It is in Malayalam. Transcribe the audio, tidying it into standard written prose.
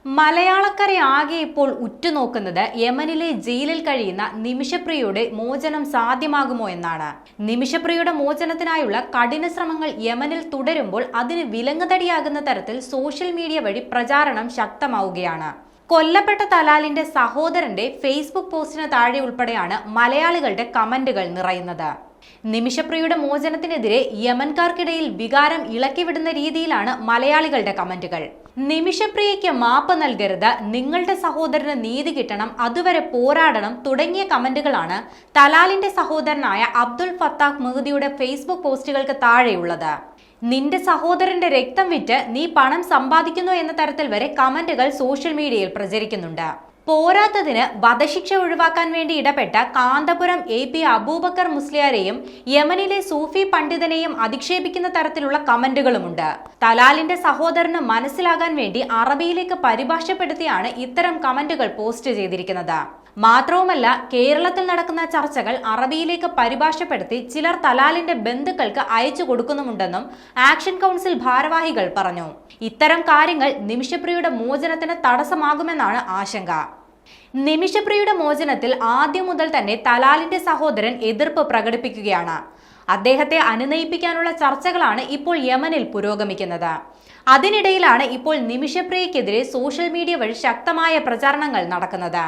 മലയാളക്കര ആകെ ഇപ്പോൾ ഉറ്റുനോക്കുന്നത് യമനിലെ ജയിലിൽ കഴിയുന്ന നിമിഷപ്രിയയുടെ മോചനം സാധ്യമാകുമോ എന്നാണ്. നിമിഷപ്രിയയുടെ മോചനത്തിനായുള്ള കഠിന ശ്രമങ്ങൾ യമനിൽ തുടരുമ്പോൾ അതിന് വിലങ്ങുതടിയാകുന്ന തരത്തിൽ സോഷ്യൽ മീഡിയ വഴി പ്രചാരണം ശക്തമാവുകയാണ്. കൊല്ലപ്പെട്ട തലാലിന്റെ സഹോദരന്റെ ഫേസ്ബുക്ക് പോസ്റ്റിന് താഴെ ഉൾപ്പെടെയാണ് മലയാളികളുടെ കമന്റുകൾ നിറയുന്നത്. നിമിഷപ്രിയയുടെ മോചനത്തിനെതിരെ യമൻകാർക്കിടയിൽ വികാരം ഇളക്കിവിടുന്ന രീതിയിലാണ് മലയാളികളുടെ കമന്റുകൾ. നിമിഷപ്രിയയ്ക്ക് മാപ്പ് നൽകരുത്, നിങ്ങളുടെ സഹോദരന് നീതി കിട്ടണം, അതുവരെ പോരാടണം തുടങ്ങിയ കമന്റുകളാണ് തലാലിന്റെ സഹോദരനായ അബ്ദുൽ ഫത്താഹ് മെഹ്ദിയുടെ ഫേസ്ബുക്ക് പോസ്റ്റുകൾക്ക് താഴെയുള്ളത്. നിന്റെ സഹോദരന്റെ രക്തം വിറ്റ് നീ പണം സമ്പാദിക്കുന്നു എന്ന തരത്തിൽ വരെ കമന്റുകൾ സോഷ്യൽ മീഡിയയിൽ പ്രചരിക്കുന്നുണ്ട്. പോരാത്തതിന് വധശിക്ഷ ഒഴിവാക്കാൻ വേണ്ടി ഇടപെട്ട കാന്തപുരം AP അബൂബക്കർ മുസ്ലിയാരെയും യമനിലെ സൂഫി പണ്ഡിതനെയും അധിക്ഷേപിക്കുന്ന തരത്തിലുള്ള കമന്റുകളുമുണ്ട്. തലാലിന്റെ സഹോദരന് മനസ്സിലാകാൻ വേണ്ടി അറബിയിലേക്ക് പരിഭാഷപ്പെടുത്തിയാണ് ഇത്തരം കമന്റുകൾ പോസ്റ്റ് ചെയ്തിരിക്കുന്നത്. മാത്രവുമല്ല, കേരളത്തിൽ നടക്കുന്ന ചർച്ചകൾ അറബിയിലേക്ക് പരിഭാഷപ്പെടുത്തി ചിലർ തലാലിന്റെ ബന്ധുക്കൾക്ക് അയച്ചു കൊടുക്കുന്നുമുണ്ടെന്നും ആക്ഷൻ കൗൺസിൽ ഭാരവാഹികൾ പറഞ്ഞു. ഇത്തരം കാര്യങ്ങൾ നിമിഷപ്രിയയുടെ മോചനത്തിന് തടസ്സമാകുമെന്നാണ് ആശങ്ക. നിമിഷപ്രിയയുടെ മോചനത്തിൽ ആദ്യം മുതൽ തന്നെ തലാലിന്റെ സഹോദരൻ എതിർപ്പ് പ്രകടിപ്പിക്കുകയാണ്. അദ്ദേഹത്തെ അനുനയിപ്പിക്കാനുള്ള ചർച്ചകളാണ് ഇപ്പോൾ യമനിൽ പുരോഗമിക്കുന്നത്. അതിനിടയിലാണ് ഇപ്പോൾ നിമിഷപ്രിയക്കെതിരെ സോഷ്യൽ മീഡിയ വഴി ശക്തമായ പ്രചാരണങ്ങൾ നടക്കുന്നത്.